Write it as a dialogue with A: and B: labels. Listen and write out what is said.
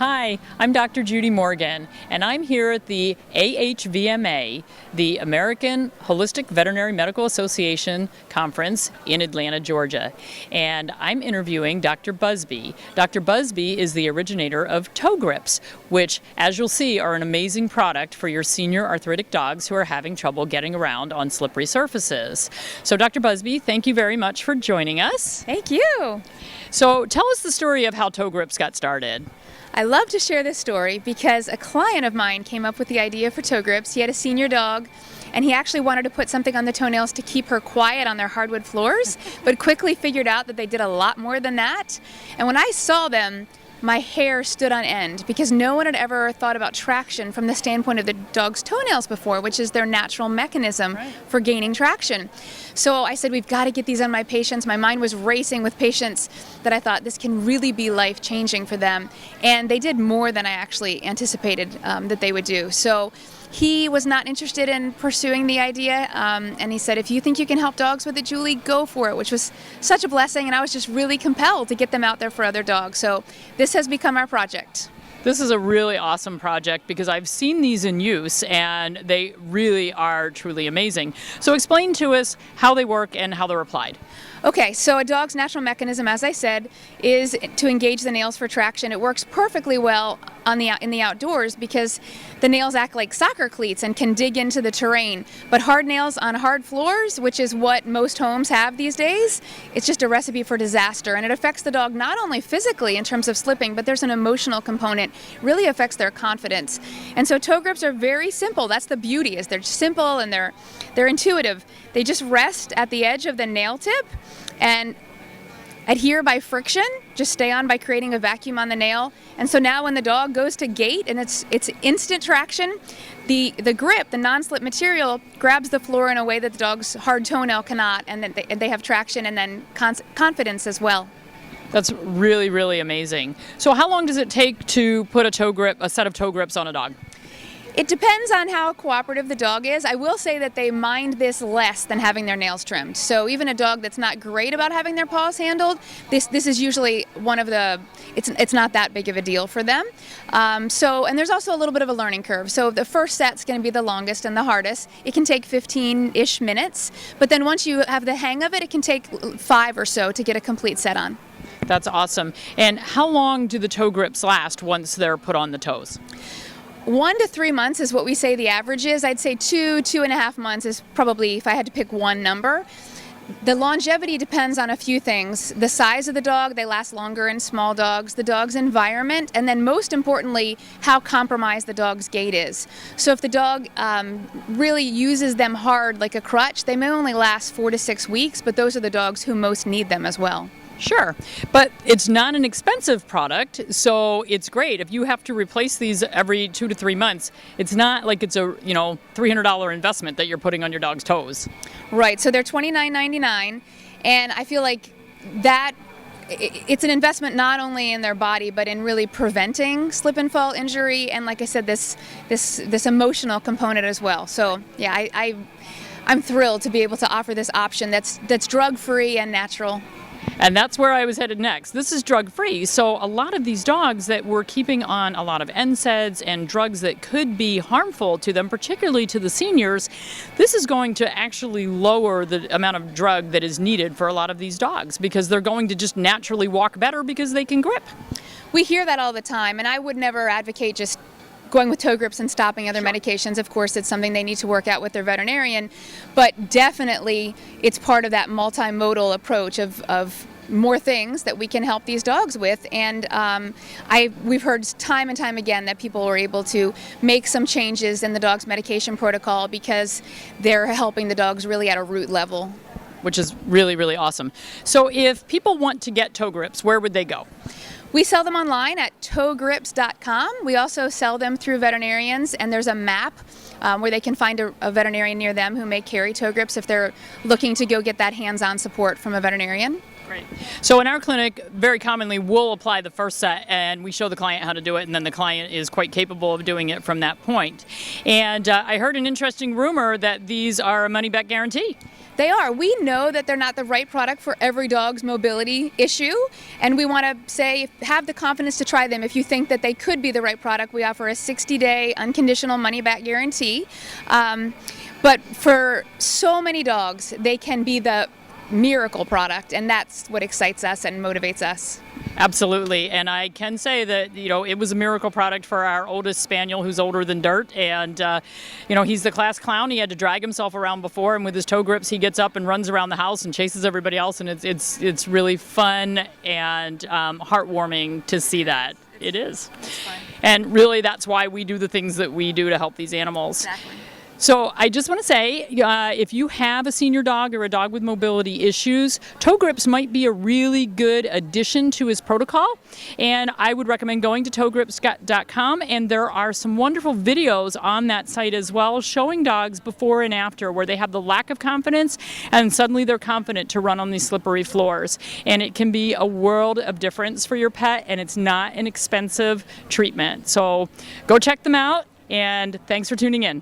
A: Hi, I'm Dr. Judy Morgan, and I'm here at the AHVMA, the American Holistic Veterinary Medical Association Conference in Atlanta, Georgia. And I'm interviewing Dr. Buzby. Dr. Buzby is the originator of toegrips, which, as you'll see, are an amazing product for your senior arthritic dogs who are having trouble getting around on slippery surfaces. So, Dr. Buzby, thank you very much for joining us.
B: Thank you.
A: So, tell us the story of how toegrips got started.
B: I love to share this story because a client of mine came up with the idea for toegrips. He had a senior dog, and he actually wanted to put something on the toenails to keep her quiet on their hardwood floors, but quickly figured out that they did a lot more than that. And when I saw them, my hair stood on end because no one had ever thought about traction from the standpoint of the dog's toenails before, which is their natural mechanism for gaining traction. So I said, we've got to get these on my patients. My mind was racing with patients that I thought this can really be life-changing for them. And they did more than I actually anticipated that they would do. So he was not interested in pursuing the idea, and he said, if you think you can help dogs with it, Julie, go for it, which was such a blessing, and I was just really compelled to get them out there for other dogs. So this has become our project.
A: This is a really awesome project because I've seen these in use and they really are truly amazing. So explain to us how they work and how they're applied.
B: Okay, so a dog's natural mechanism, as I said, is to engage the nails for traction. It works perfectly well in the outdoors because the nails act like soccer cleats and can dig into the terrain. But hard nails on hard floors, which is what most homes have these days, it's just a recipe for disaster. And it affects the dog not only physically in terms of slipping, but there's an emotional component. It really affects their confidence. And so toe grips are very simple. That's the beauty, is they're simple and they're intuitive. They just rest at the edge of the nail tip and adhere by friction, just stay on by creating a vacuum on the nail. And so now when the dog goes to gait and it's instant traction, the grip, the non-slip material, grabs the floor in a way that the dog's hard toenail cannot, and then they have traction and then confidence as well.
A: That's really, really amazing. So how long does it take to put a set of toe grips on a dog?
B: It depends on how cooperative the dog is. I will say that they mind this less than having their nails trimmed. So even a dog that's not great about having their paws handled, this is usually one of the, it's not that big of a deal for them. And there's also a little bit of a learning curve. So the first set's going to be the longest and the hardest. It can take 15-ish minutes, but then once you have the hang of it, it can take 5 or so to get a complete set on.
A: That's awesome. And how long do the toe grips last once they're put on the toes?
B: 1 to 3 months is what we say the average is. I'd say 2.5 months is probably, if I had to pick one number. The longevity depends on a few things. The size of the dog, they last longer in small dogs, the dog's environment, and then most importantly, how compromised the dog's gait is. So if the dog really uses them hard like a crutch, they may only last 4 to 6 weeks, but those are the dogs who most need them as well.
A: Sure, but it's not an expensive product, so it's great. If you have to replace these every 2 to 3 months, it's not like it's a $300 investment that you're putting on your dog's toes.
B: Right, so they're $29.99, and I feel like that it's an investment not only in their body, but in really preventing slip and fall injury, and like I said, this emotional component as well. So yeah, I'm thrilled to be able to offer this option that's drug-free and natural.
A: And that's where I was headed next. This is drug-free, so a lot of these dogs that we're keeping on a lot of NSAIDs and drugs that could be harmful to them, particularly to the seniors, this is going to actually lower the amount of drug that is needed for a lot of these dogs because they're going to just naturally walk better because they can grip.
B: We hear that all the time, and I would never advocate just going with toe grips and stopping other medications. Of course, it's something they need to work out with their veterinarian, but definitely it's part of that multimodal approach of more things that we can help these dogs with. And we've heard time and time again that people were able to make some changes in the dog's medication protocol because they're helping the dogs really at a root level.
A: Which is really, really awesome. So if people want to get toe grips, where would they go?
B: We sell them online at toegrips.com. We also sell them through veterinarians, and there's a map where they can find a veterinarian near them who may carry toe grips if they're looking to go get that hands-on support from a veterinarian.
A: Great. So in our clinic, very commonly we'll apply the first set and we show the client how to do it, and then the client is quite capable of doing it from that point. And I heard an interesting rumor that these are a money-back guarantee.
B: They are. We know that they're not the right product for every dog's mobility issue, and we want to say have the confidence to try them. If you think that they could be the right product, we offer a 60-day unconditional money-back guarantee. But for so many dogs, they can be the miracle product, and that's what excites us and motivates us.
A: Absolutely, and I can say that it was a miracle product for our oldest spaniel, who's older than dirt, and he's the class clown. He had to drag himself around before, and with his toe grips, he gets up and runs around the house and chases everybody else, and it's really fun and heartwarming to see that. It is, and really that's why we do the things that we do to help these animals.
B: Exactly.
A: So I just want to say, if you have a senior dog or a dog with mobility issues, toe grips might be a really good addition to his protocol. And I would recommend going to toegrips.com, and there are some wonderful videos on that site as well, showing dogs before and after where they have the lack of confidence and suddenly they're confident to run on these slippery floors. And it can be a world of difference for your pet, and it's not an expensive treatment. So go check them out, and thanks for tuning in.